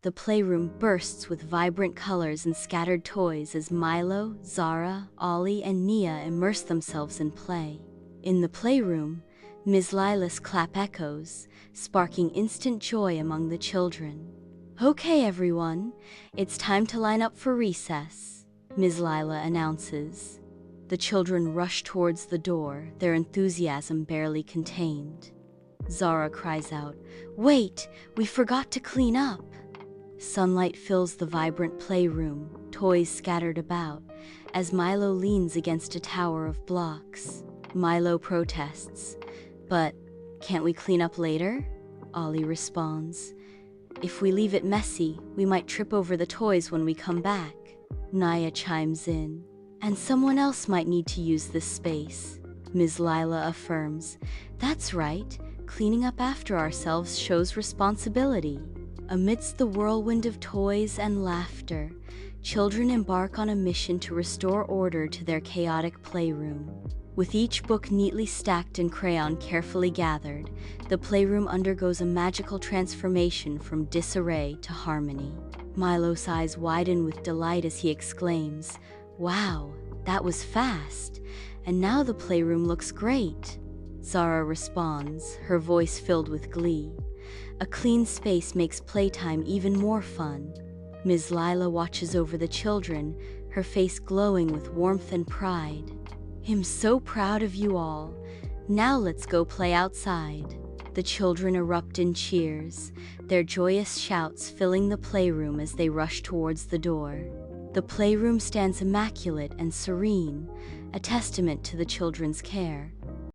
The playroom bursts with vibrant colors and scattered toys as Milo, Zara, Ollie, and Nia immerse themselves in play. In the playroom, Ms. Lila's clap echoes, sparking instant joy among the children. "Okay, everyone, it's time to line up for recess," Ms. Lila announces. The children rush towards the door, their enthusiasm barely contained. Zara cries out, "Wait, we forgot to clean up." Sunlight fills the vibrant playroom, toys scattered about, as Milo leans against a tower of blocks. Milo protests, "But can't we clean up later?" Ollie responds, "If we leave it messy, we might trip over the toys when we come back." Naya chimes in, "And someone else might need to use this space." Ms. Lila affirms, "That's right, cleaning up after ourselves shows responsibility." Amidst the whirlwind of toys and laughter, children embark on a mission to restore order to their chaotic playroom. With each book neatly stacked and crayon carefully gathered, the playroom undergoes a magical transformation from disarray to harmony. Milo's eyes widen with delight as he exclaims, "Wow, that was fast, and now the playroom looks great." Zara responds, her voice filled with glee. "A clean space makes playtime even more fun." Ms. Lila watches over the children, her face glowing with warmth and pride. "I'm so proud of you all. Now let's go play outside." The children erupt in cheers, their joyous shouts filling the playroom as they rush towards the door. The playroom stands immaculate and serene, a testament to the children's care.